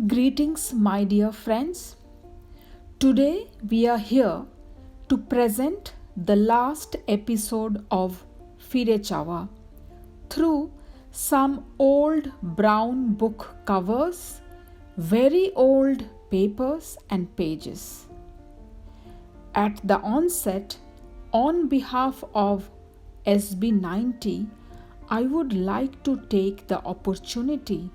Greetings, my dear friends. Today we are here to present the last episode of Firechawa through some old brown book covers, very old papers and pages. At the onset, on behalf of SB90, I would like to take the opportunity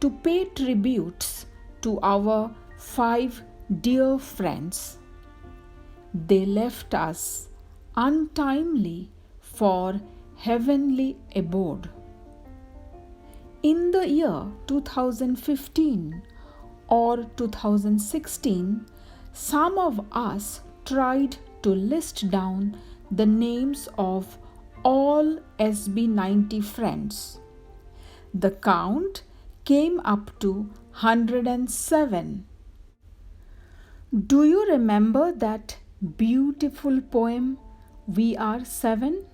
to pay tributes to our 5 dear friends. They left us untimely for heavenly abode. In the year 2015 or 2016, some of us tried to list down the names of all SB90 friends. The count came up to 107. Do you remember that beautiful poem, We Are Seven?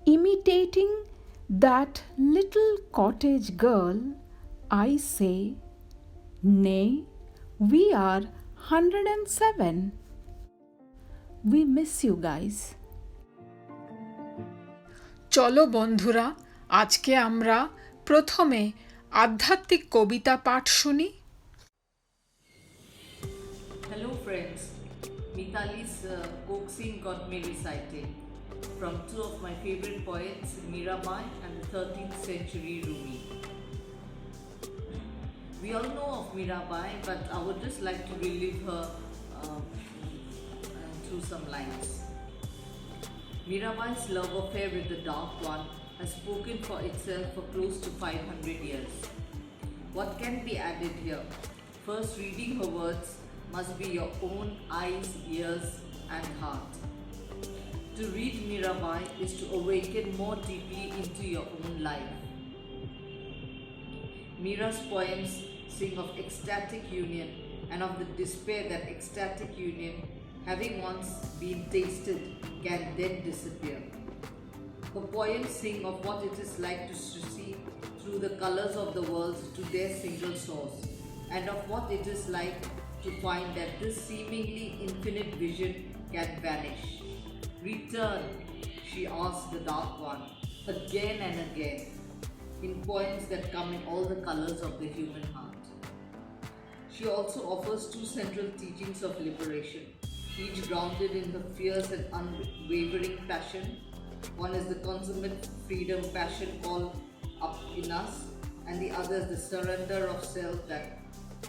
Imitating that little cottage girl, I say, nay, we are 107. We miss you guys. চলো বন্ধুরা, আজকে আমরা প্রথমে আধ্যাত্মিক কবিতা পাঠ শুনি। Hello friends, Mitali's coaxing got me reciting from two of my favorite poets, Mirabai and the 13th century Rumi. We all know of Mirabai, but I would just like to relive her through some lines. Mirabai's love affair with the Dark One has spoken for itself for close to 500 years. What can be added here? First, reading her words must be your own eyes, ears and heart. To read Mirabai is to awaken more deeply into your own life. Mira's poems sing of ecstatic union and of the despair that ecstatic union, having once been tasted, can then disappear. Her poems sing of what it is like to see through the colors of the world to their single source, and of what it is like to find that this seemingly infinite vision can vanish. Return, she asks the Dark One, again and again, in poems that come in all the colors of the human heart. She also offers two central teachings of liberation, each grounded in her fierce and unwavering passion. One is the consummate freedom passion called up in us, and the other is the surrender of self that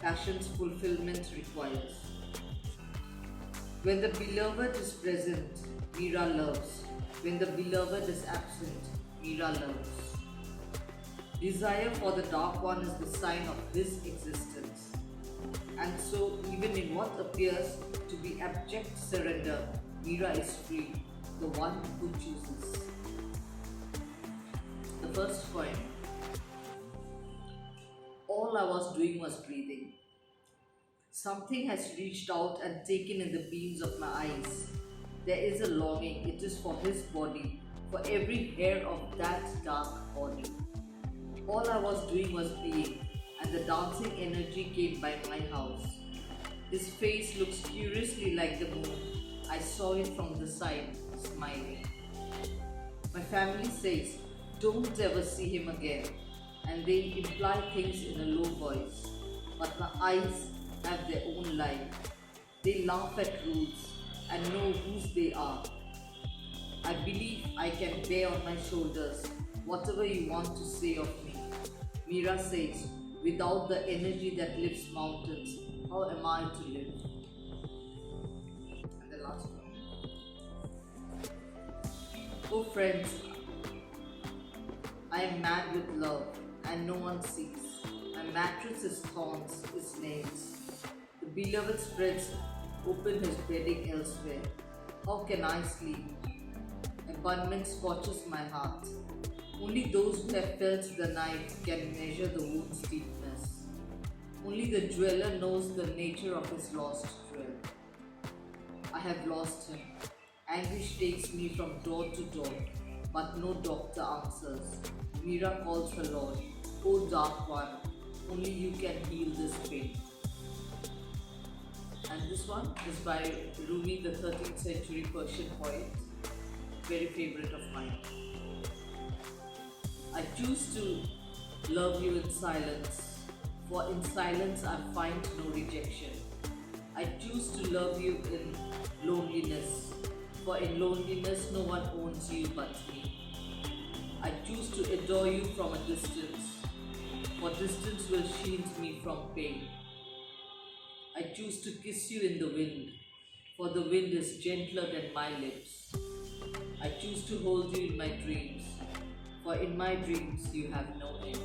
passion's fulfillment requires. When the beloved is present, Mira loves. When the beloved is absent, Mira loves. Desire for the Dark One is the sign of his existence. And so, even in what appears to be abject surrender, Mira is free, the one who chooses. The first poem. All I was doing was breathing. Something has reached out and taken in the beams of my eyes. There is a longing, it is for his body, for every hair of that dark body. All I was doing was being, and the dancing energy came by my house. His face looks curiously like the moon. I saw it from the side, smiling. My family says, don't ever see him again, and they imply things in a low voice. But my eyes have their own life. They laugh at rules and know whose they are. I believe I can bear on my shoulders whatever you want to say of me. Mira says, without the energy that lifts mountains, how am I to live? And the last one. Oh friends, I am mad with love and no one sees. My mattress is thorns, is nails. The beloved spreads open his bedding elsewhere. How can I sleep? Abandonment scorches my heart. Only those who have felt the knife can measure the wound's deepness. Only the jeweler knows the nature of his lost jewel. I have lost him. Anguish takes me from door to door, but no doctor answers. Mira calls her Lord, O Dark One, Only you can heal this pain. And this one is by Rumi, the 13th century Persian poet, very favorite of mine. I choose to love you in silence, for in silence I find no rejection. I choose to love you in loneliness, for in loneliness no one owns you but me. I choose to adore you from a distance, for distance will shield me from pain. I choose to kiss you in the wind, for the wind is gentler than my lips. I choose to hold you in my dreams, for in my dreams you have no end.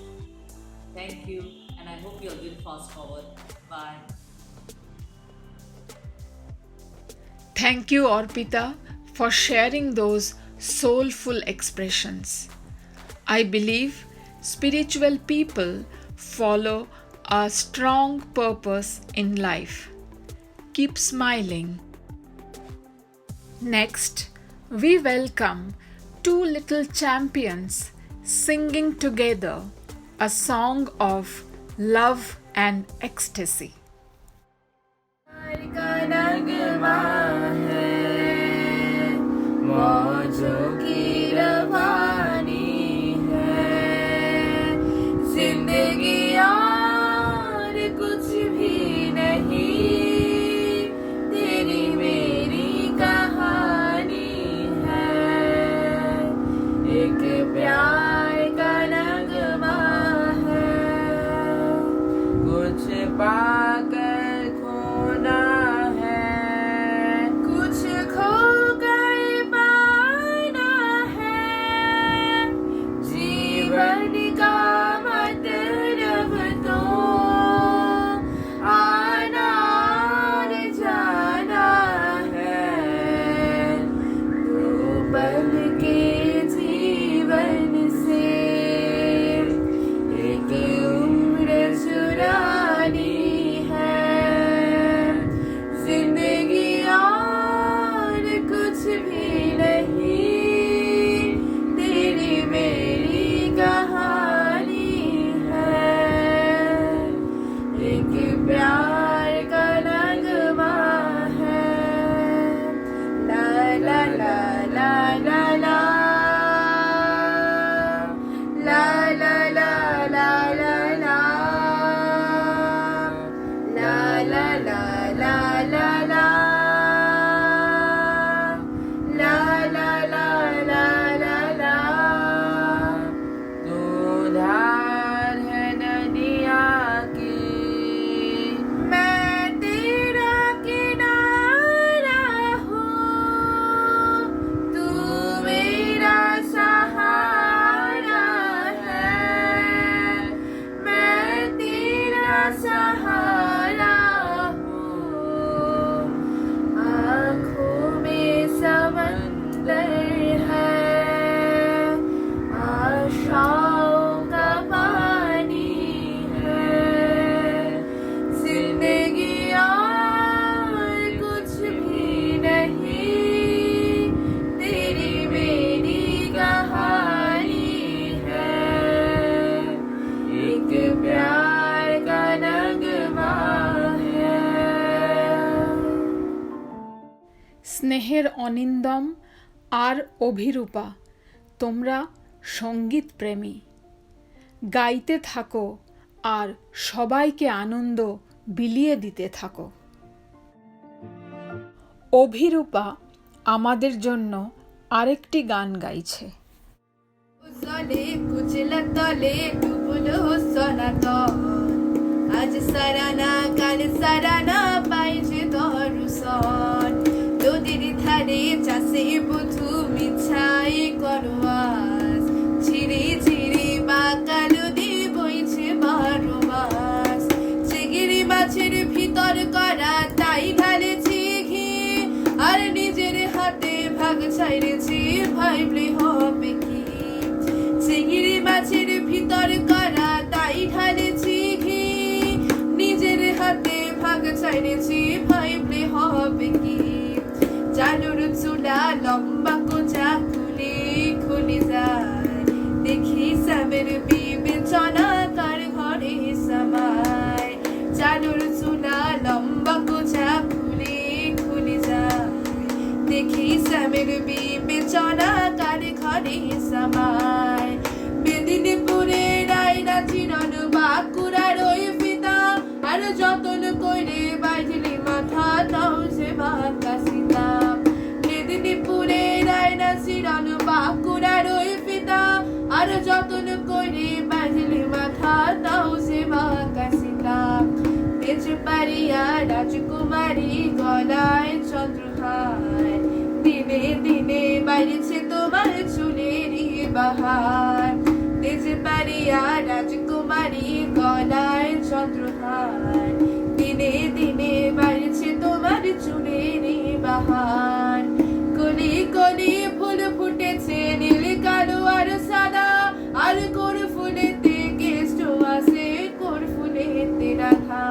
Thank you, and I hope you all didn't fast forward. Bye. Thank you, Orpita, for sharing those soulful expressions. I believe spiritual people follow a strong purpose in life. Keep smiling. Next, we welcome two little champions singing together a song of love and ecstasy. पाकर खोना है, कुछ खो कर पाना है, जीवन का मतलब तो आना और जाना है। दो पल के जीवन से एक उम्र चुरानी স্নেহের অনিন্দম আর অভিরূপা, তোমরা সঙ্গীত প্রেমী, গাইতে থাকো আর সবাইকে আনন্দ বিলিয়ে দিতে থাকো। অভিরূপা আমাদের জন্য আরেকটি গান গাইছে। জলে কুচলা তলে ডুবলো সনাতন, আজ সারানা কাল সারানা পাইছে দর্শন। নদীর ধারে চাষে বধূ মিছাই করবাস, ছিঁড়ে ছিঁড়ে বাঁকা নদী বইছে 12 মাস। চিংড়ি মাছের ভিতর করা তাই ঢালেছি ঘি, আর নিজের হাতে ভাগ ছাইড়েছি ভাইবলে হবে কি। চিংড়ি মাছের ভিতর করা তাই ঢালেছি ঘি, নিজের হাতে ভাগ ছাইড়েছি ভাইবলে হবে কি। জানুর চুলা লম্বা কোচা খুলে খুলে যায়, দেখি সাবের বিবেচনা কার ঘরে সামা। শ্যামের বিবেচনা কার ঘরে সামায় মেদিনীপুরের আয়না চিরন বাঁকুড়ার ওই ফিতা আর যতন কইরে বাইজলি মাথা তাও সে বাঁকা সীতা মেদিনীপুরের আয়না চিরন বাঁকুড়ার ওই ফিতা আর যতন কইরে বাইজলি মাথা তাও সে বাঁকা সীতা তেজ পারিয়া রাজকুমারী গলায় চন্দ্রহার দিনে দিনে বাইরেছে তোমার চুলেরই বাহার তেজ পারিয়া রাজকুমারী গলায় চন্দ্রহার দিনে দিনে বাইরেছে তোমার চুলেরই বাহার কলি কলি ফুল ফুটেছে নীল কালো আর সাদা আর কোর ফুলেতে কেষ্ট আছে কোর ফুলেতে রাধা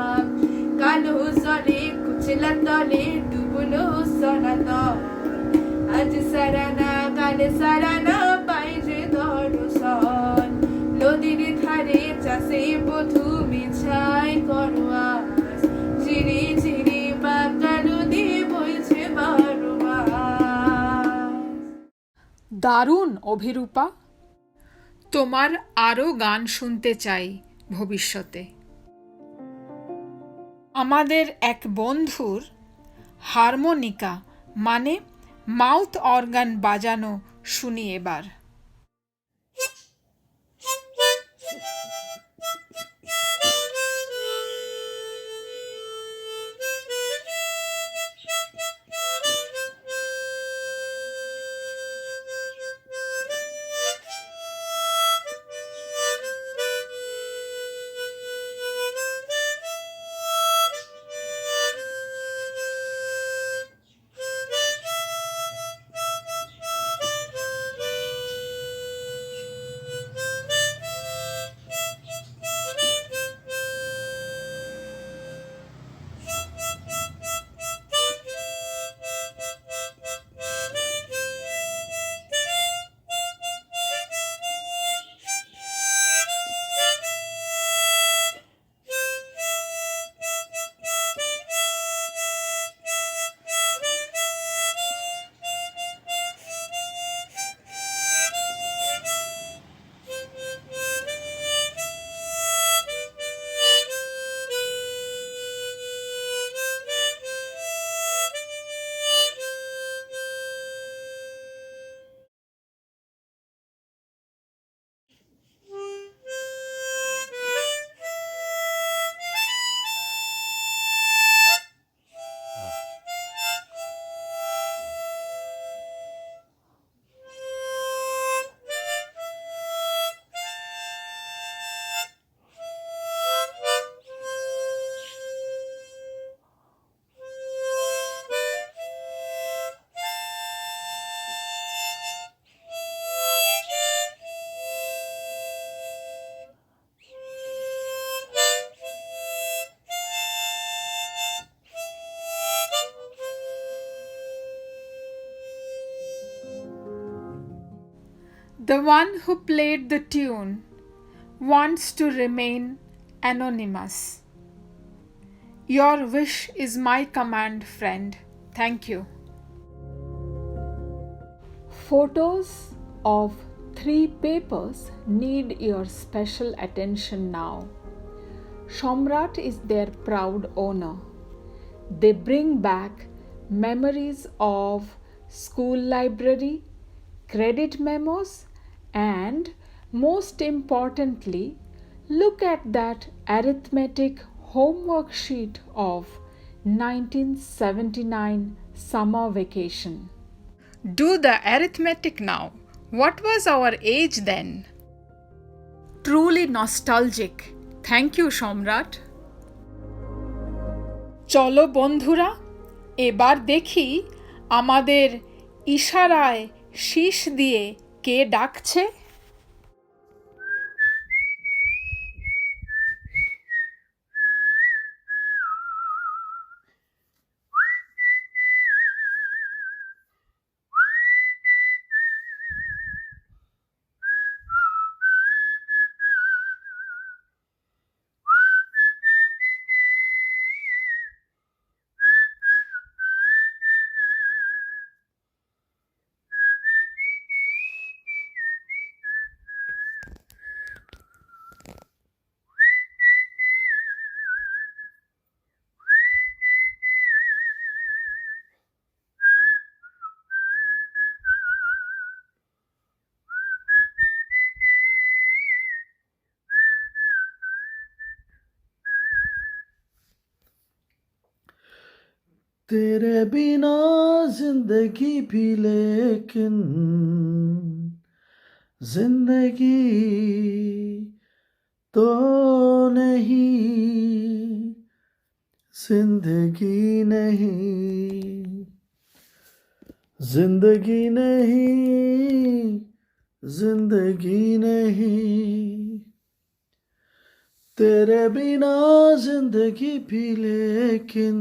কালো জলে কুচলা তলে ডুবলো সনাতন আজ সারানা কাল সারানা পাই যে দর্শন নদীর ধারে চাষে বধু মিছাই করোয়াস চিরি চিরি বাঁকা নদী বইছে বারো মাস। দারুণ অভিরূপা, তোমার আরও গান শুনতে চাই ভবিষ্যতে। আমাদের এক বন্ধুর হারমোনিকা মানে মাউথ অর্গান বাজানো শুনি এবার। The one who played the tune wants to remain anonymous. Your wish is my command, friend. Thank you. Photos of 3 papers need your special attention now. Shomrat is their proud owner. They bring back memories of school library, credit memos, and most importantly, look at that arithmetic homework sheet of 1979 summer vacation. Do the arithmetic now. What was our age then? Truly nostalgic. Thank you, Shomrat. চলো বন্ধুরা, এবার দেখি আমাদের ইশারায় শীষ দিয়ে কে ডাকছে। तेरे बिना जिंदगी भी लेकिन जिंदगी तो नहीं, जिंदगी नहीं, जिंदगी नहीं, जिंदगी नहीं, तेरे बिना जिंदगी भी लेकिन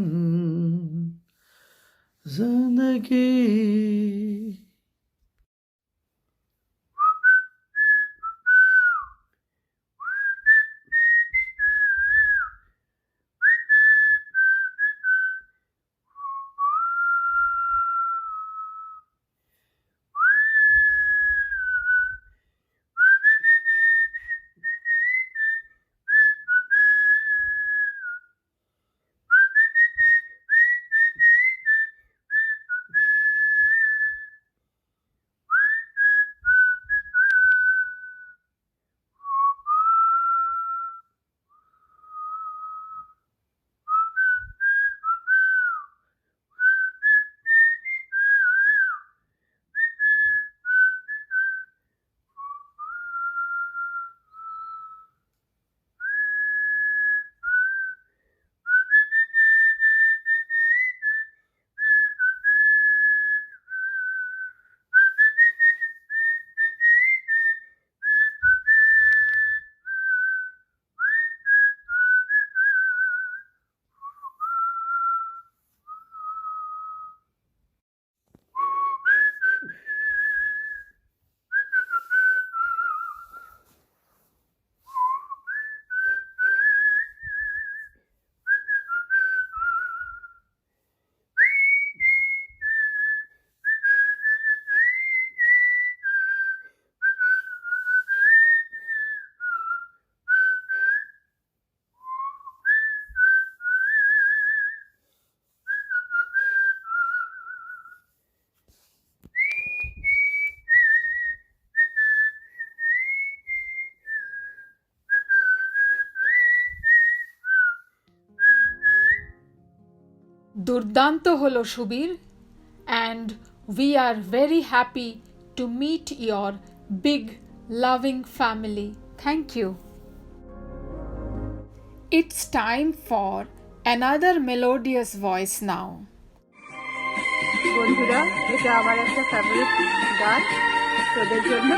जिंदगी। দুর্দান্ত হলো Subir, and we are very happy to meet your big loving family. Thank you. It's time for another melodious voice now. বন্ধুরা, এটা আমার একটা ফেভারিট গান তোদের জন্য।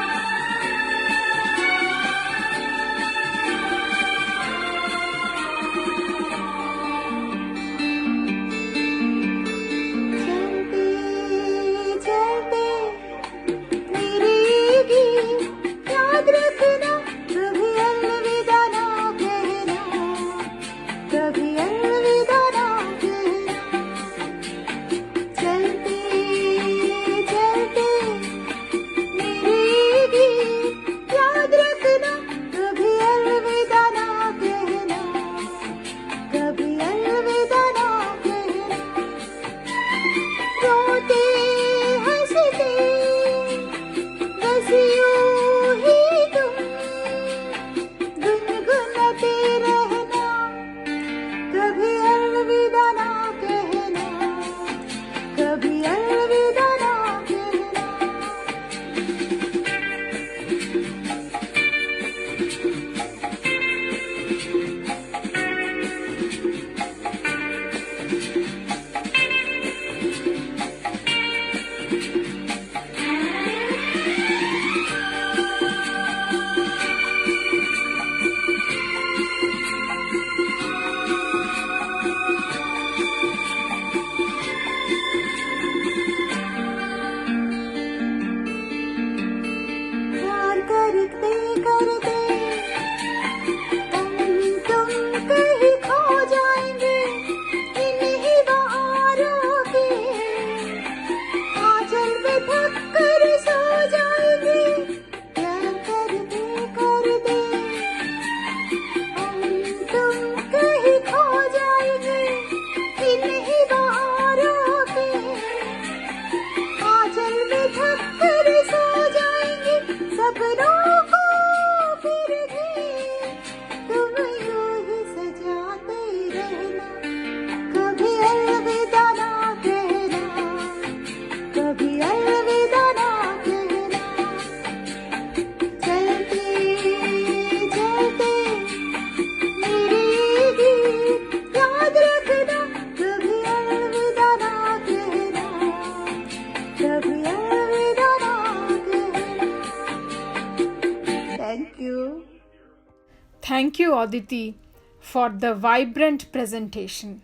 Thank you, Aditi, for the vibrant presentation.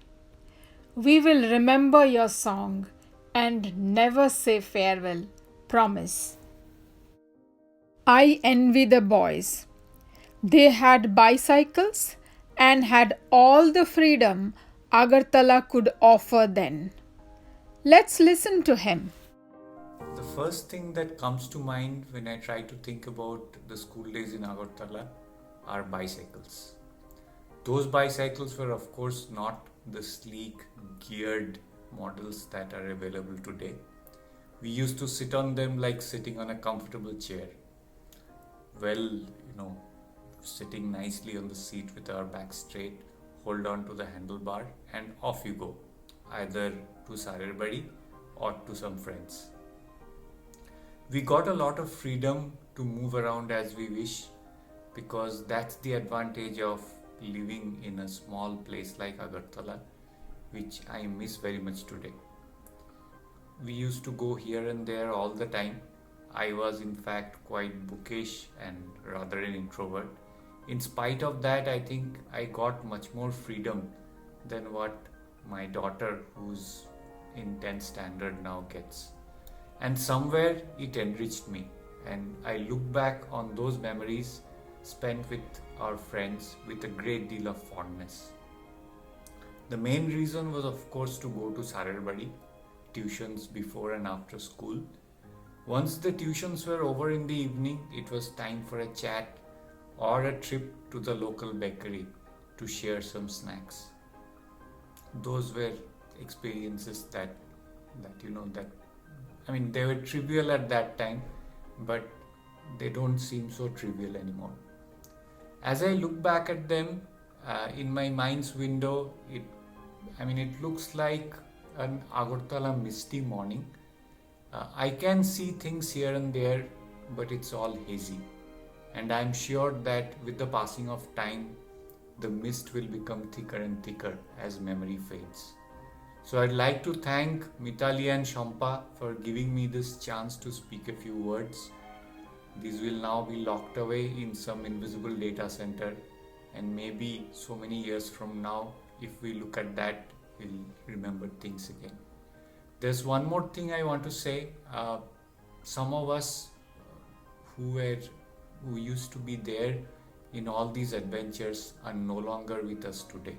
We will remember your song and never say farewell. Promise. I envy the boys. They had bicycles and had all the freedom Agartala could offer then. Let's listen to him. The first thing that comes to mind when I try to think about the school days in Agartala are bicycles. Those bicycles were, of course, not the sleek, geared models that are available today. We used to sit on them like sitting on a comfortable chair. Sitting nicely on the seat with our back straight, hold on to the handlebar, and off you go, either to Sarerbari or to some friends. We got a lot of freedom to move around as we wish, because that's the advantage of living in a small place like Agartala, which I miss very much today. We used to go here and there all the time. I was in fact quite bookish and rather an introvert. In spite of that, I think I got much more freedom than what my daughter, who's in 10th standard now, gets. And somewhere it enriched me, and I look back on those memories spent with our friends with a great deal of fondness. The main reason was, of course, to go to Sarerbari, tuitions before and after school. Once the tuitions were over in the evening, it was time for a chat or a trip to the local bakery to share some snacks. Those were experiences that they were trivial at that time, but they don't seem so trivial anymore. As I look back at them, in my mind's window, it looks like an Agartala misty morning. I can see things here and there, but it's all hazy. And I'm sure that with the passing of time, the mist will become thicker and thicker as memory fades. So I'd like to thank Mitali and Shampa for giving me this chance to speak a few words. These will now be locked away in some invisible data center, and maybe so many years from now, if we look at that, we'll remember things again. There's one more thing I want to say. Some of us who used to be there in all these adventures are no longer with us today.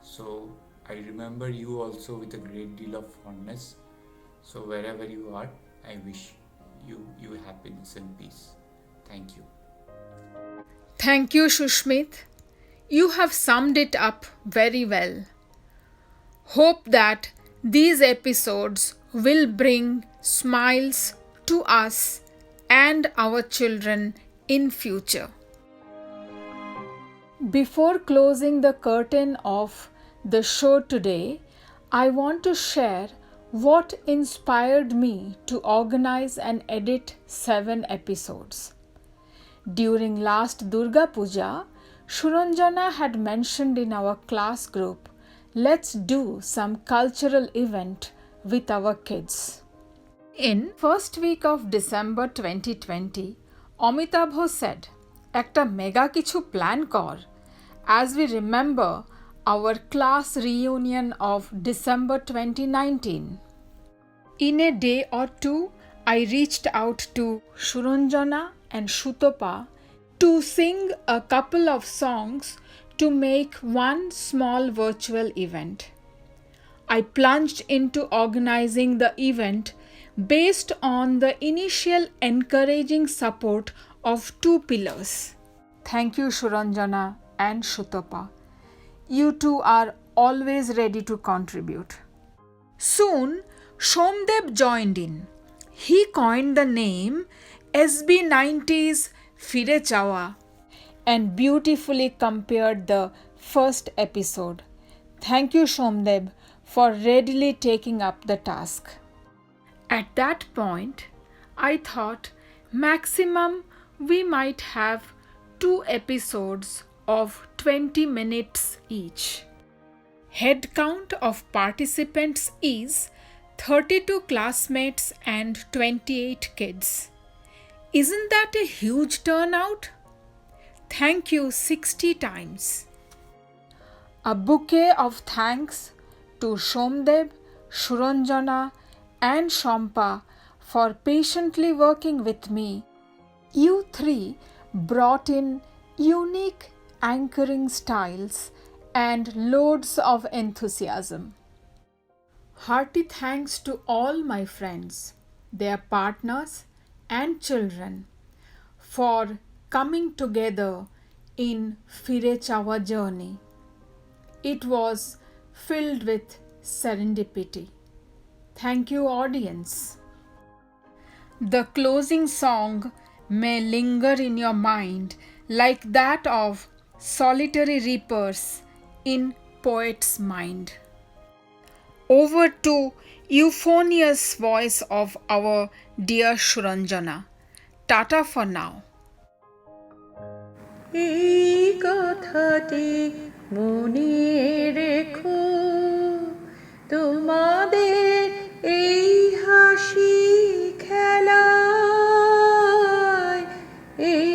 So I remember you also with a great deal of fondness. So wherever you are, I wish you happiness and peace. Thank you. Thank you, Shushmit. You have summed it up very well. Hope that these episodes will bring smiles to us and our children in future. Before closing the curtain of the show today, I want to share what inspired me to organize and edit 7 episodes. During last Durga Puja, Suranjana had mentioned in our class group, let's do some cultural event with our kids. In first week of December 2020, Amitabh said, "Ekta mega kichu plan kor," as we remember our class reunion of December 2019. In a day or two, I reached out to Suranjana and Shutopa to sing a couple of songs to make one small virtual event. I plunged into organizing the event based on the initial encouraging support of 2 pillars. Thank you, Suranjana and Shutopa. You two are always ready to contribute. Soon, Shomdeb joined in. He coined the name SB90's Fire Chawa and beautifully compared the first episode. Thank you, Shomdeb, for readily taking up the task. At that point, I thought maximum we might have 2 episodes of 20 minutes each. Head count of participants is 32 classmates and 28 kids. Isn't that a huge turnout? thank you 60 times. A bouquet of thanks to Shomdev, Suranjana and Shampa for patiently working with me. You three brought in unique anchoring styles and loads of enthusiasm. Hearty thanks to all my friends, their partners and children for coming together in Fire Chawa journey. It was filled with serendipity. Thank you, audience. The closing song may linger in your mind like that of solitary reapers in poet's mind. Over to euphonious voice of our dear Suranjana. Tata for now. এই কথাটি মনে রেখো, তোমাদের এই হাসি খেলায় এই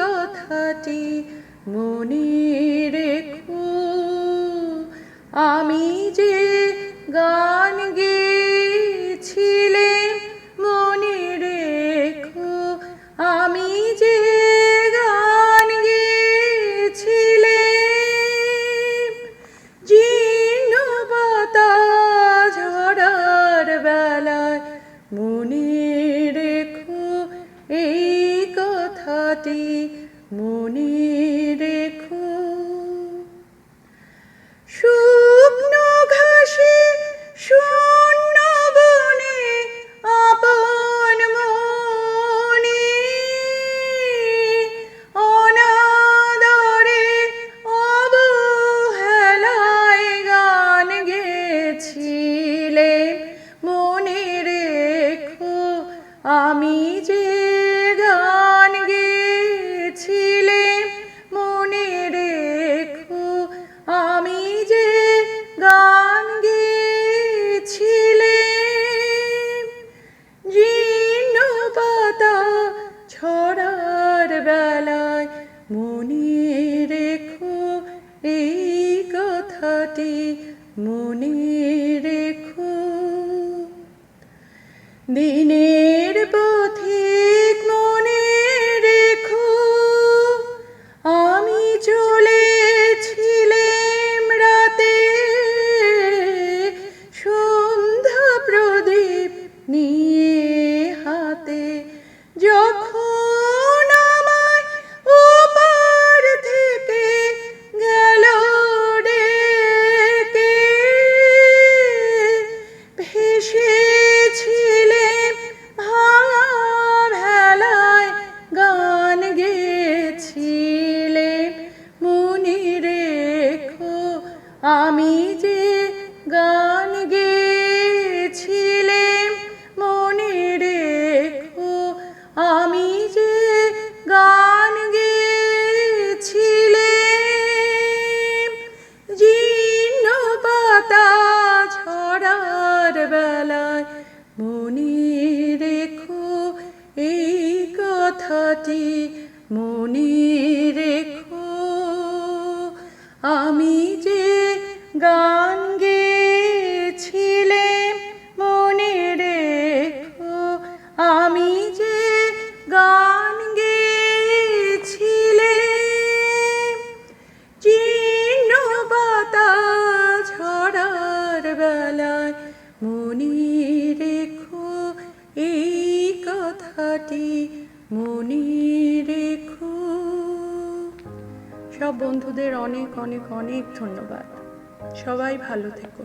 কথাটি মনে রেখো। আমি যে গান গেয়েছিলে মনে রেখো, আমি যে গান গেয়েছিলে জীর্ণ পাতা ঝরার বেলায় মনে রেখো এই কথাটি মনে রেখো। শুকনো ঘাসে শূন্য বনে আপন মনে অনাদরে অবহেলায় গান গেয়েছিলে মনে রেখো, আমি যে গান গেয়েছিলে মনে রেখো, আমি যে গান গেয়েছিলে জীর্ণ পাতা ছড়ার বেলায় মনে রেখো এই কথাটি মনে রেখো। দিনের পথিক মনে রেখো, আমি চলেছিলাম রাতে সন্ধ্যা প্রদীপ নিয়ে হাতে, যখন আমায় ওপার থেকে গেল ডেকে ভেসেছিলেম ভাঙা ভেলায় গান গেয়েছিলেম মনে রেখো, আমি যে গান গেয়েছিলেম মনে রেখো, আমি যে গান গেয়েছিলেম জীর্ণ পাতা ছড়ার বেলায় মনে রেখো এই কথাটি মনে রেখো, আমি যে গান গেয়েছিলাম মনে রেখো, আমি যে গান গেয়েছিলাম জীর্ণ পাতা ঝরার বেলায় মনে রেখো এই কথাটি মনে রেখো। সব বন্ধুদের অনেক অনেক অনেক ধন্যবাদ। সবাই ভালো থেকো।